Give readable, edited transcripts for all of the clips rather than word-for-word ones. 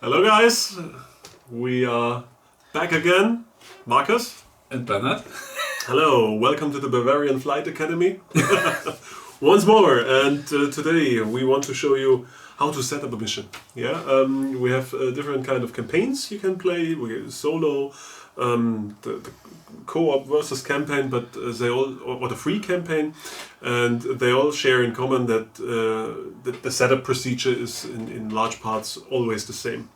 Hello guys, we are back again, Marcus and Bernard. Hello, welcome to the Bavarian Flight Academy once more, and today we want to show you how to set up a mission. We have different kind of campaigns you can play. We get solo, the co-op versus campaign, but they all, or the free campaign, and they all share in common that the setup procedure is in large parts always the same.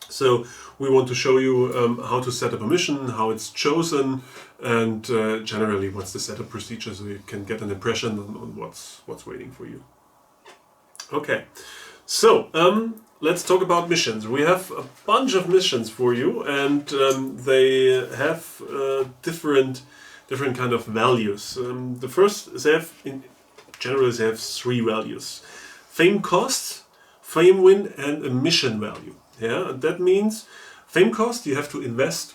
So we want to show you how to set up a mission, how it's chosen, and generally what's the setup procedure, so you can get an impression on what's waiting for you. Okay, so let's talk about missions. We have a bunch of missions for you, and they have different kind of values. The first, they have generally they have three values: fame cost, fame win, and a mission value. Yeah, and that means fame cost, you have to invest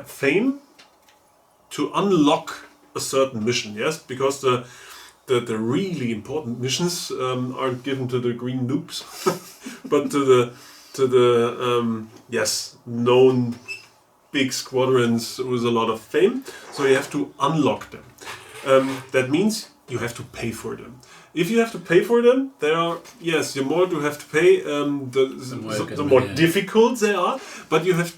fame to unlock a certain mission. Yes, because the really important missions aren't given to the green noobs, but to the known big squadrons with a lot of fame. So you have to unlock them. That means you have to pay for them. If you have to pay for them, the more you have to pay, the more difficult they are. But you have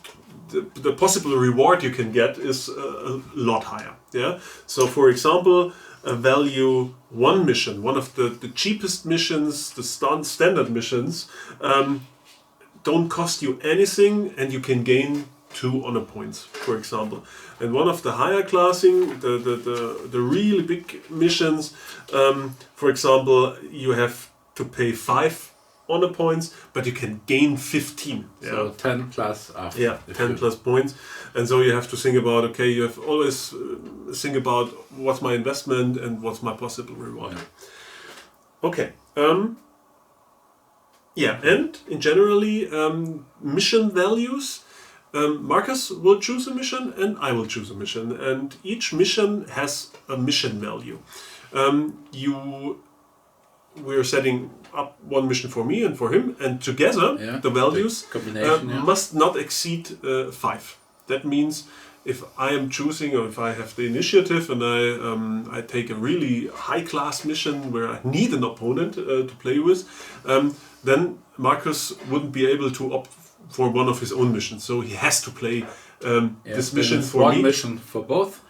the possible reward you can get is a lot higher. Yeah. So, for example, a value 1 mission, one of the cheapest missions, the standard missions, don't cost you anything, and you can gain 2 honor points, for example. And one of the higher classing, the really big missions, for example, you have to pay 5 honor points, but you can gain 15. So 10 plus after. Yeah, 10 plus points. And so you have to think about, okay, you have always think about what's my investment and what's my possible reward. Yeah. Okay. And in generally, mission values, Marcus will choose a mission and I will choose a mission, and each mission has a mission value. We're setting up one mission for me and for him, and together the values must not exceed 5. That means if I am choosing, or if I have the initiative and I take a really high class mission where I need an opponent to play with, then Marcus wouldn't be able to opt for one of his own missions, so he has to play this mission for one me. Mission for both,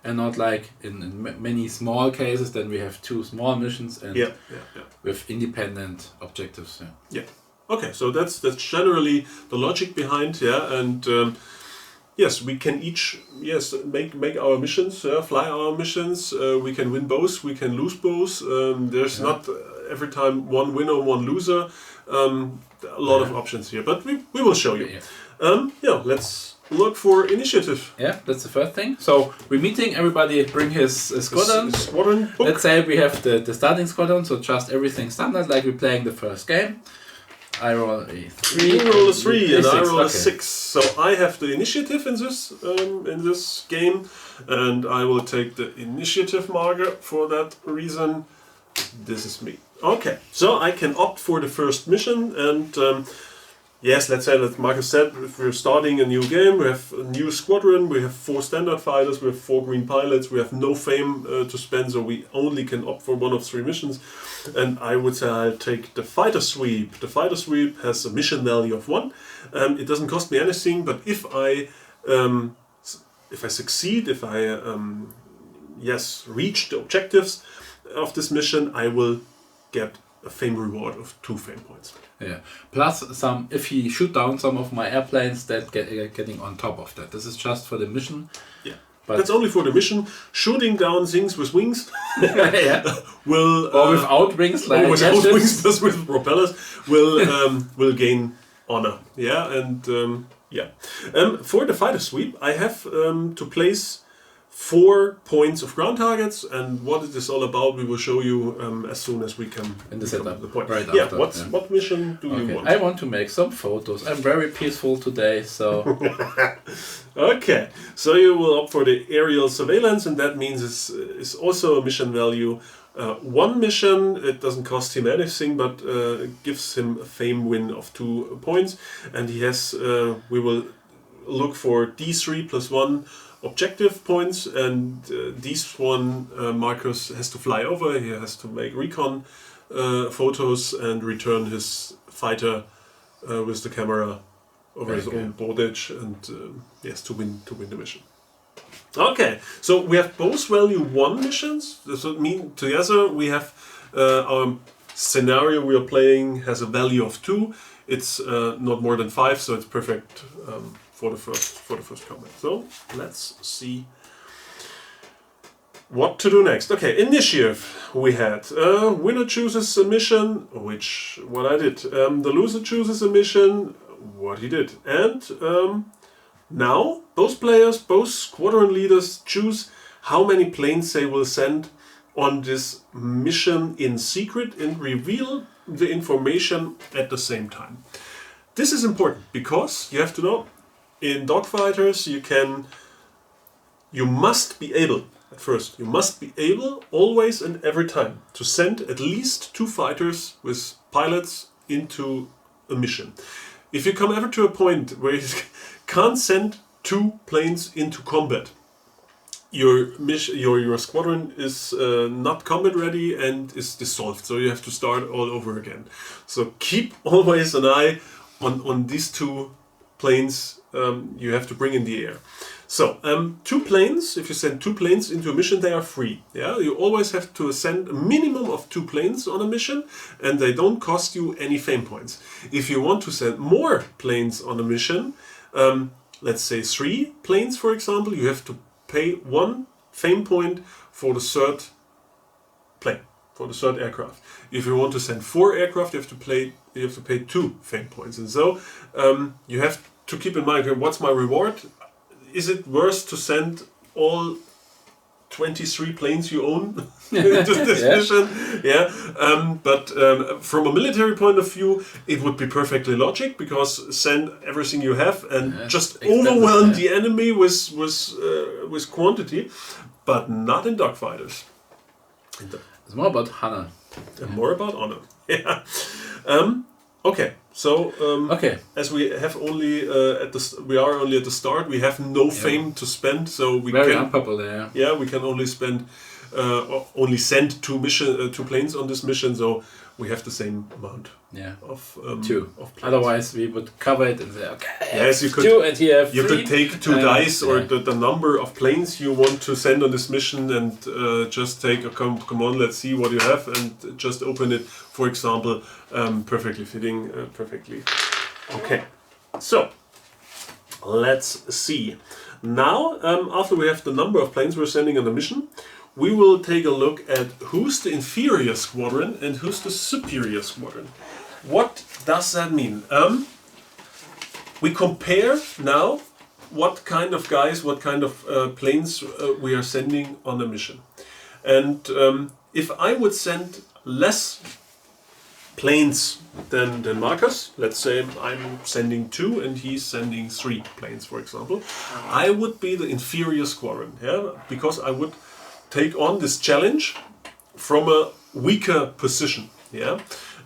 and not like in many small cases. Then we have 2 small missions and with independent objectives. Yeah. Okay, so that's generally the logic behind. And yes, we can each make our missions, fly our missions. We can win both, we can lose both. There's not every time one winner, one loser. A lot of options here, but we will show you. Let's look for initiative. Yeah, that's the first thing. So we're meeting, everybody bring his squadron. Squadron book. Let's say we have the starting squadron, so just everything standard like we're playing the first game. I roll a 3. You roll a 3 and I roll a 6. So I have the initiative in this game, and I will take the initiative marker for that reason. This is me. Okay, so I can opt for the first mission, and let's say that Marcus said, if we're starting a new game, we have a new squadron, we have 4 standard fighters, we have 4 green pilots, we have no fame to spend, so we only can opt for one of 3 missions. And I would say I'll take the fighter sweep. The fighter sweep has a mission value of 1. It doesn't cost me anything, but if I succeed, if I reach the objectives of this mission, I will get a fame reward of 2 fame points. Yeah. Plus some, if he shoot down some of my airplanes, that getting on top of that. This is just for the mission. Yeah. But that's only for the mission. Shooting down things with wings will or without wings, like without wings, just with propellers, will gain honor. Yeah, and for the fighter sweep, I have to place 4 points of ground targets, and what it is all about we will show you as soon as we come in the setup. The point. Right after, what mission do you want? I want to make some photos. I'm very peaceful today, so okay, so you will opt for the aerial surveillance, and that means it's also a mission value one mission. It doesn't cost him anything, but gives him a fame win of 2 points. And he has, we will look for D3 plus 1 objective points, and these one Marcus has to fly over. He has to make recon photos and return his fighter with the camera over his own bordage, and yes, to win the mission. Okay, so we have both value 1 missions. So mean together we have our scenario we are playing has a value of 2. It's not more than 5, so it's perfect for the first combat. So let's see what to do next. Okay, initiative we had. Winner chooses a mission, what I did. The loser chooses a mission, what he did. And now both players, both squadron leaders choose how many planes they will send on this mission in secret and reveal the information at the same time. This is important because you have to know, in Dockfighters you must be able, at first, you must be able always and every time to send at least 2 fighters with pilots into a mission. If you come ever to a point where you can't send 2 planes into combat, your squadron is not combat ready and is dissolved, so you have to start all over again. So keep always an eye on these 2 planes you have to bring in the air. So 2 planes, if you send 2 planes into a mission, they are free. Yeah, you always have to send a minimum of 2 planes on a mission, and they don't cost you any fame points. If you want to send more planes on a mission, let's say 3 planes, for example, you have to pay 1 fame point for the 3rd plane, for the 3rd aircraft. If you want to send 4 aircraft, you have to pay 2 fame points. And so you have to keep in mind, what's my reward? Is it worth to send all 23 planes you own into this mission? Yeah, but from a military point of view, it would be perfectly logic, because send everything you have and just overwhelm the enemy with quantity, but not in Dockfighters. It's more about honor. More about honor. Yeah. Okay. So as we have only we are only at the start. We have no fame to spend, so we very unpopular. Yeah, we can only spend only send 2 planes on this mission. So we have the same amount. Yeah. Of 2. Of planes. Otherwise, we would cover it and say, okay. Yes, you could. 2 and here 3. You could take 2 dice or the number of planes you want to send on this mission, and just take a come on, let's see what you have, and just open it. For example, perfectly fitting, perfectly. Okay, so let's see. Now, after we have the number of planes we're sending on the mission, we will take a look at who's the inferior squadron and who's the superior squadron. What does that mean? We compare now what kind of guys, what kind of planes we are sending on a mission. And if I would send less planes than Marcus, let's say I'm sending 2 and he's sending 3 planes, for example, I would be the inferior squadron, yeah, because I would take on this challenge from a weaker position, yeah.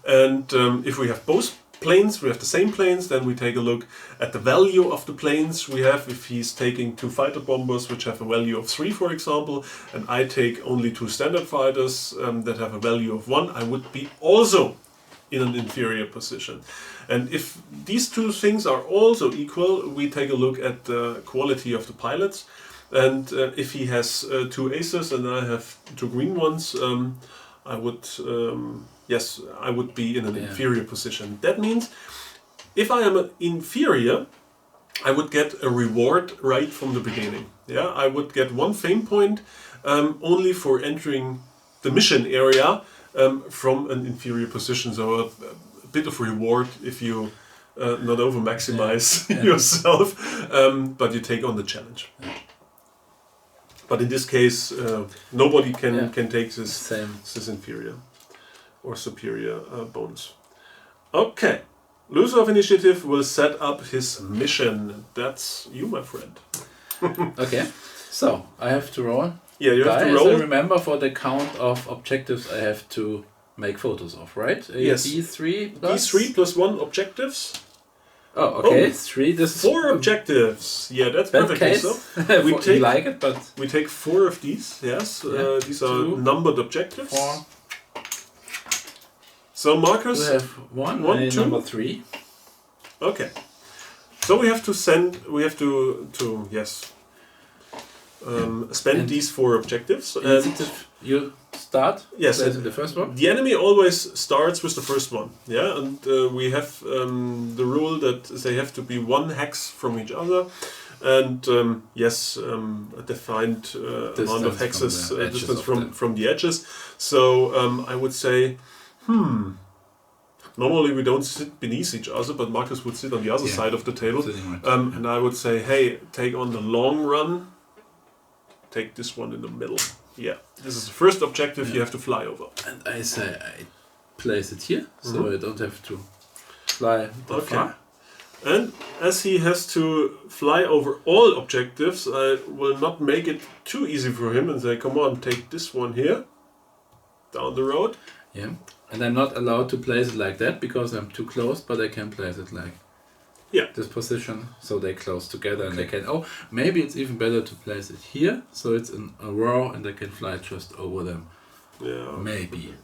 And if we have both planes, we have the same planes, then we take a look at the value of the planes we have. If he's taking 2 fighter bombers which have a value of 3, for example, and I take only 2 standard fighters that have a value of 1, I would be also in an inferior position. And if these 2 things are also equal, we take a look at the quality of the pilots. And if he has 2 aces and I have 2 green ones, I would yes, I would be in an inferior position. That means if I am an inferior, I would get a reward right from the beginning. Yeah, I would get 1 fame point only for entering the mission area from an inferior position. So a bit of reward if you not over maximize yourself, but you take on the challenge. Yeah. But in this case, nobody can take this inferior or superior bonus. Okay, loser of initiative will set up his mission. That's you, my friend. Okay, so I have to roll. Yeah, you have to As roll. I remember, for the count of objectives I have to make photos of, right? Yes. D3 plus? D3 plus 1 objectives. Oh, okay. Oh, 3. This 4 is objectives. Yeah, that's bad perfectly case. so. We like it, but we take 4 of these. Yes, Yeah. these are 2, numbered objectives. 4. So Marcus, We have 1, 1, 2. number 3. Okay. So we have to send. We have to yes. Spend And these 4 objectives. And Initiative, you start. yes, Place in the first one. the enemy always starts with the first one. Yeah, and we have the rule that they have to be 1 hex from each other, and yes, a defined amount of hexes distance from the edges. So I would say, normally we don't sit beneath each other, but Marcus would sit on the other side of the table, and I would say, hey, take on the long run. Take this one in the middle. Yeah, this is the first objective you have to fly over. And I say I place it here, so I don't have to fly that far. And as he has to fly over all objectives, I will not make it too easy for him and say, come on, take this one here, down the road. Yeah, and I'm not allowed to place it like that because I'm too close, but I can place it like this position, so they close together and they can, maybe it's even better to place it here, so it's in a row and I can fly just over them. Yeah. Maybe.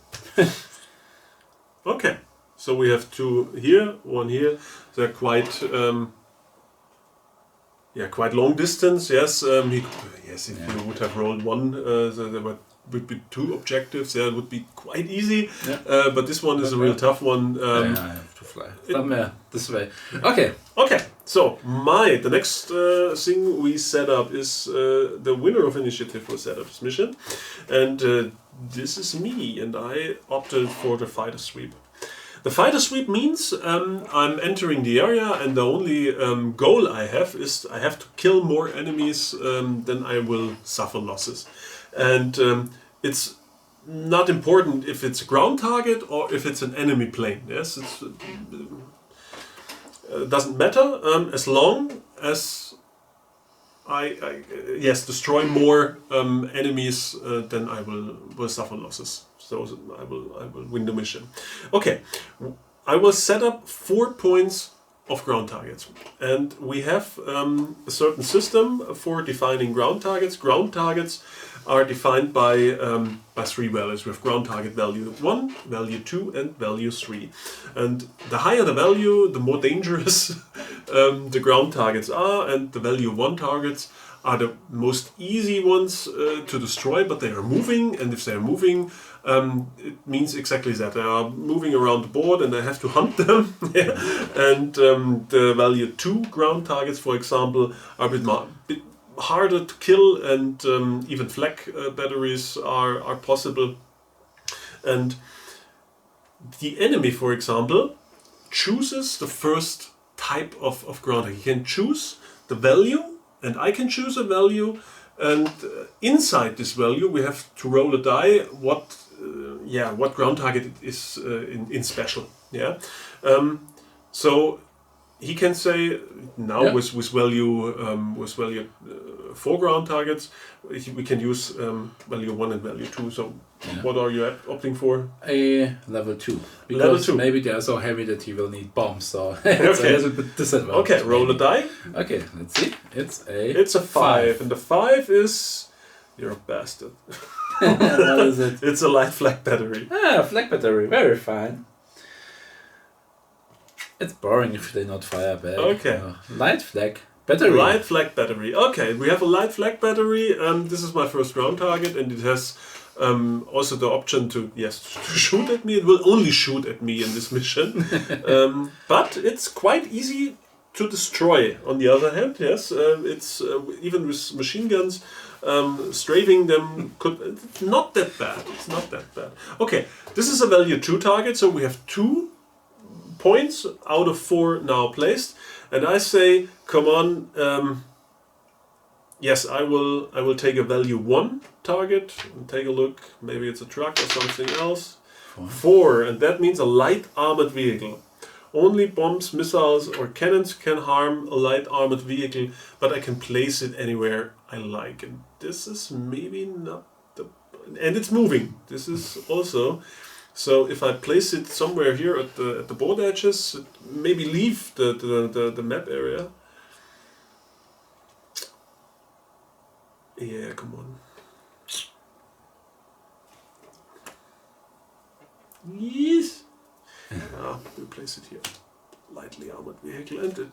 Okay, so we have 2 here, 1 here. They're quite, quite long distance. Yes, if you would have rolled 1, there would be 2 objectives. Yeah, it would be quite easy. Yeah. But this one is a real tough one. I have to fly somewhere this way. Okay. Okay. So the next thing we set up is the winner of initiative will set up his mission, and this is me, and I opted for the fighter sweep. The fighter sweep means I'm entering the area, and the only goal I have is I have to kill more enemies than I will suffer losses. And it's not important if it's a ground target or if it's an enemy plane. Yes, it doesn't matter as long as I destroy more enemies than I will suffer losses. So I will win the mission. Okay, I will set up 4 points of ground targets, and we have a certain system for defining ground targets. Ground targets are defined by 3 values. We have ground target value 1, value 2, and value 3. And the higher the value, the more dangerous the ground targets are, and the value 1 targets are the most easy ones to destroy, but they are moving, and if they are moving, it means exactly that. They are moving around the board and I have to hunt them. And the value 2 ground targets, for example, are a bit harder to kill, and even flak batteries are possible. And the enemy, for example, chooses the first type of ground target. He can choose the value, and I can choose a value, and inside this value we have to roll a die what ground target it is in special. Yeah, so he can say now with value 4 ground targets we can use value 1 and value 2. So what are you opting for? A level 2. Because level 2. Maybe they are so heavy that he will need bombs, so it's a little bit disadvantage. Okay, roll a die. Okay, let's see. It's a 5. And the 5 is... You're a bastard. What is it? It's a light flak battery. Flak battery, very fine. It's boring if they not fire back. Okay. Light flak battery. Light flak battery. Okay, we have a light flak battery. This is my first ground target, and it has also the option to shoot at me. It will only shoot at me in this mission, but it's quite easy to destroy. On the other hand, yes, it's even with machine guns, strafing them it's not that bad. It's not that bad. Okay, this is a value 2 target, so we have 2 points out of 4 now placed, and I say, come on, yes, I will take a value 1 target and take a look. Maybe it's a truck or something else. 4, and that means a light armored vehicle. Only bombs, missiles, or cannons can harm a light armored vehicle, but I can place it anywhere I like. And this is maybe not the... And it's moving. This is also... So if I place it somewhere here at the board edges, maybe leave the map area. Yeah, come on. Yes. We place it here. Lightly armored vehicle, and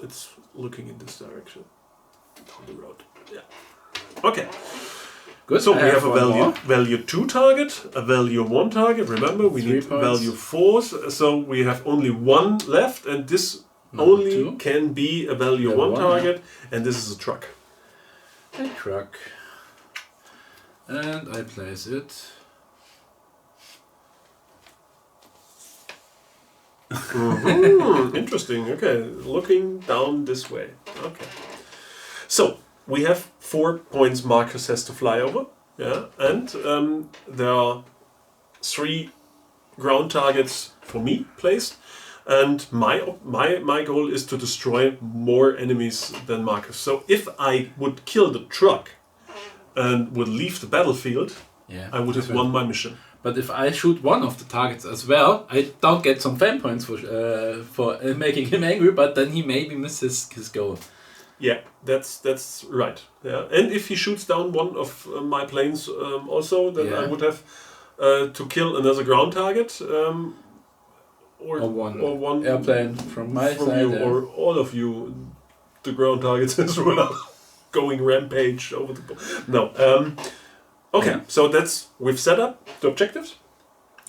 it's looking in this direction down the road. Yeah. Okay. Good. So we have a value 2 target, a value 1 target. Remember, we need value 4. So we have only 1 left, and this only can be a value 1 target, and this is a truck. A truck. And I place it. Interesting. Okay, looking down this way. Okay. So we have 4 points Marcus has to fly over. Yeah, and there are 3 ground targets for me placed, and my goal is to destroy more enemies than Marcus. So if I would kill the truck and would leave the battlefield, I would have won my mission. But if I shoot one of the targets as well, I don't get some fame points for making him angry, but then he maybe misses his goal. Yeah, that's right. Yeah, and if he shoots down one of my planes also, then I would have to kill another ground target, or one airplane from my side, you, or all of you, the ground targets as well, going rampage over the. No. Okay, so we've set up the objectives,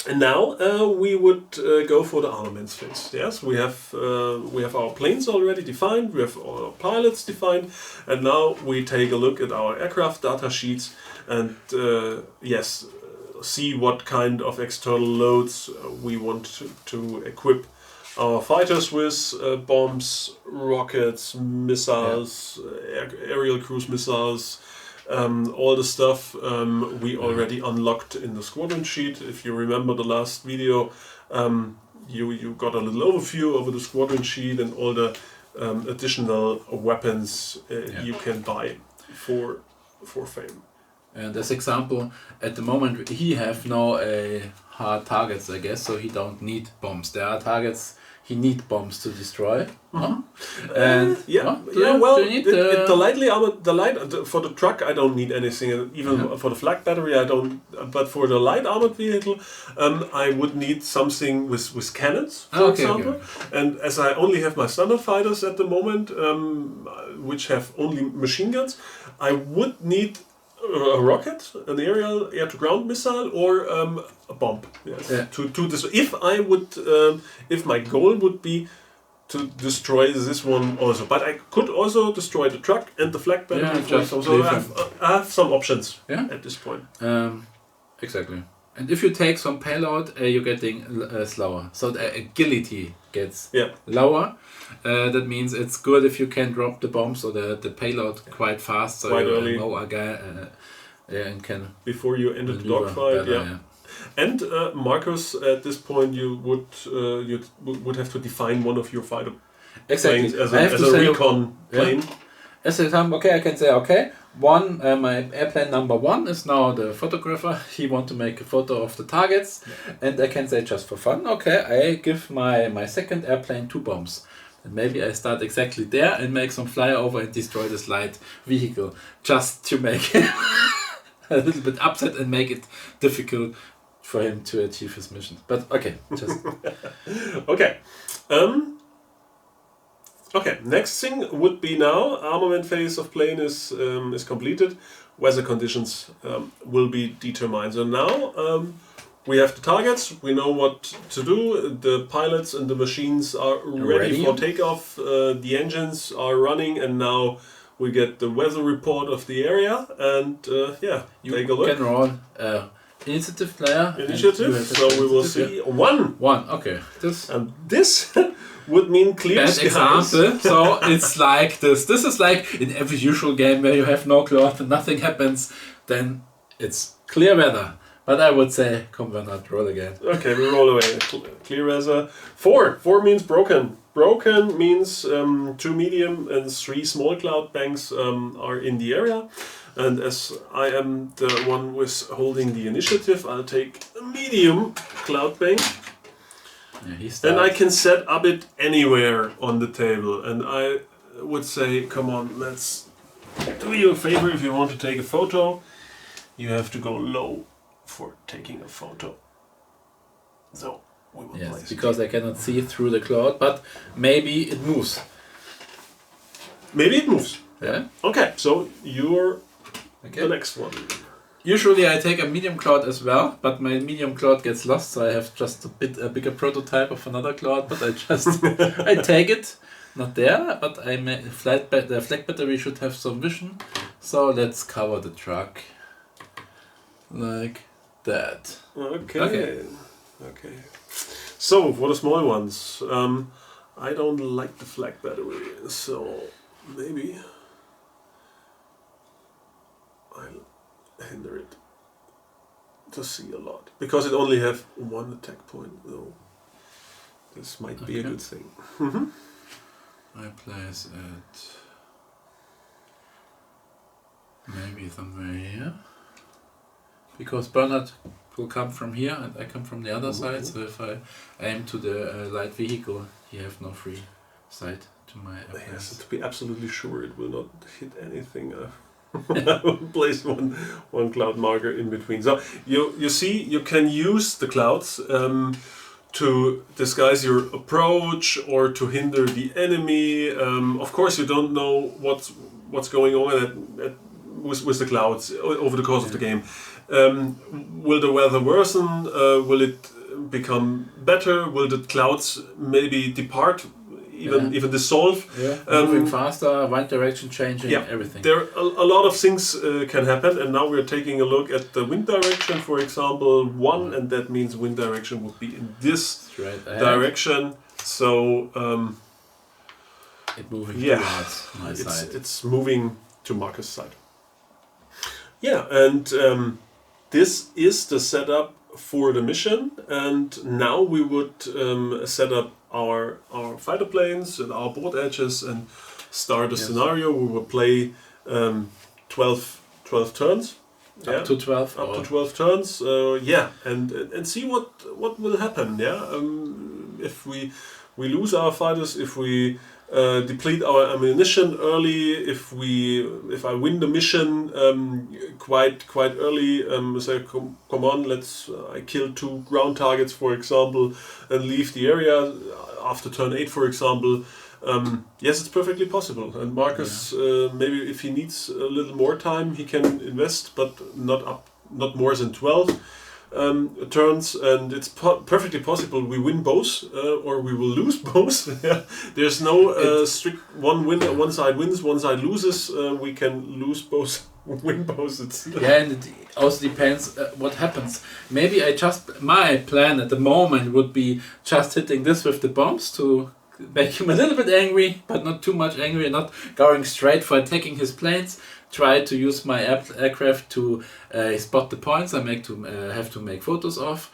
and now we would go for the armaments phase. Yes, we have our planes already defined, we have our pilots defined, and now we take a look at our aircraft data sheets and see what kind of external loads we want to equip our fighters with: bombs, rockets, missiles, aerial cruise missiles. All the stuff we already unlocked in the squadron sheet. If you remember the last video, you got a little overview over the squadron sheet and all the additional weapons you can buy for fame. And as example, at the moment he have no hard targets, I guess, so he don't need bombs. There are targets he need bombs to destroy. And the lightly armored, for the truck I don't need anything. Even for the flak battery I don't. But for the light armored vehicle, I would need something with cannons, for example. Okay. And as I only have my standard fighters at the moment, which have only machine guns, I would need a rocket, an aerial air-to-ground missile, or a bomb. Yes. Yeah. To this, if my goal would be to destroy this one also, but I could also destroy the truck and the flak battery. So I have some options at this point. Exactly. And if you take some payload, you're getting slower. So the agility gets lower. That means it's good if you can drop the bombs or the payload quite fast. So quite early. And can before you enter the dogfight. And Marcus, at this point, you would have to define one of your fighter planes as a recon plane. As an example, I can say, my airplane number 1 is now the photographer. He wants to make a photo of the targets, and I can say just for fun, I give my second airplane 2 bombs. And maybe I start exactly there and make some flyover and destroy this light vehicle, just to make him a little bit upset and make it difficult for him to achieve his mission. But just next thing would be now armament phase of plane is completed. Weather conditions will be determined. So now we have the targets. We know what to do. The pilots and the machines are ready for takeoff. The engines are running, and now we get the weather report of the area. And take a look. You can roll initiative player. So we will see one. Okay. This would mean clear skies. Example. So it's like this. This is like in every usual game where you have no cloth and nothing happens. Then it's clear weather. But I would say, come on, not roll again. Okay, we roll away. Clear as a 4. 4 means broken. Broken means 2 medium and 3 small cloud banks are in the area. And as I am the one with holding the initiative, I'll take a medium cloud bank. Yeah, and I can set up it anywhere on the table. And I would say, come on, let's do you a favor. If you want to take a photo, you have to go low for taking a photo. So we will place because I cannot see through the cloud, but maybe it moves. Maybe it moves. Yeah. Okay, so you're the next one. Usually I take a medium cloud as well, but my medium cloud gets lost, so I have just a bigger prototype of another cloud. But I just I take it, not there, but the flag battery should have some vision. So let's cover the truck like that. Okay. So for the small ones, I don't like the flag battery, so maybe I'll hinder it to see a lot, because it only have one attack point though. This might be a good thing. I place it maybe somewhere here, because Bernard will come from here and I come from the other side, so if I aim to the light vehicle, he have no free sight to my airplane. Yes, to be absolutely sure it will not hit anything. I will place one cloud marker in between. So you see, you can use the clouds to disguise your approach or to hinder the enemy. Of course, you don't know what's going on with the clouds over the course of the game. Will the weather worsen? Will it become better? Will the clouds maybe depart? Even dissolve. Moving faster, wind direction changing, everything. There are a lot of things can happen, and now we're taking a look at the wind direction, for example, 1, and that means wind direction would be in this direction. So it's moving towards my side. It's moving to Marcus' side. Yeah, and this is the setup for the mission, and now we would set up our fighter planes and our board edges and start a scenario. We will play 12 turns. Up to 12. Up to 12 turns. And see what will happen. If we lose our fighters, if we deplete our ammunition early, if I win the mission quite early, say come on, I kill 2 ground targets, for example, and leave the area after turn 8, for example. Yes, it's perfectly possible. And Marcus, maybe if he needs a little more time, he can invest, but not more than 12 turns, and it's perfectly possible we win both or we will lose both. There's no strict one side wins, one side loses. We can lose both, win both. And it also depends what happens. Maybe my plan at the moment would be just hitting this with the bombs to make him a little bit angry, but not too much angry, not going straight for attacking his planes. Try to use my aircraft to spot the points I have to make photos of,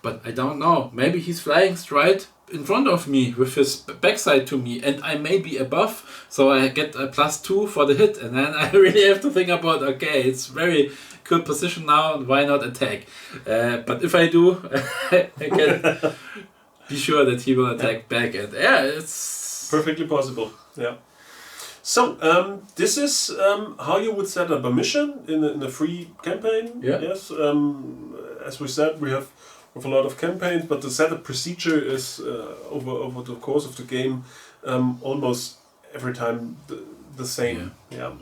but I don't know. Maybe he's flying straight in front of me with his backside to me, and I may be above, so I get a +2 for the hit, and then I really have to think about, okay, it's very good position now, and why not attack? But if I do, I can be sure that he will attack back, and it's perfectly possible. Yeah. So this is how you would set up a mission in a free campaign. Yeah. Yes. As we said, we have a lot of campaigns, but the setup procedure is over the course of the game almost every time the same. Yeah.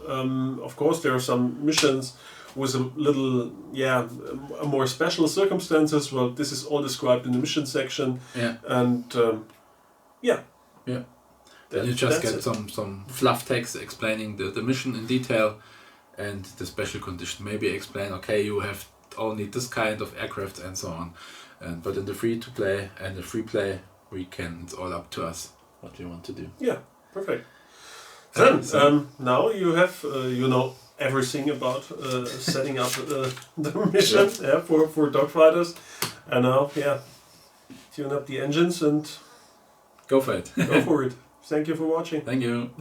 Of course, there are some missions with a little more special circumstances. Well, this is all described in the mission section. Yeah. And Yeah. Then you just get some fluff text explaining the mission in detail and the special condition. Maybe explain, okay, you have only this kind of aircraft and so on. But in the free to play and the free play, it's all up to us what we want to do. Yeah, perfect. Then now you have everything about setting up the mission for Dockfighters. And now, tune up the engines and go for it. go for it. Thank you for watching. Thank you.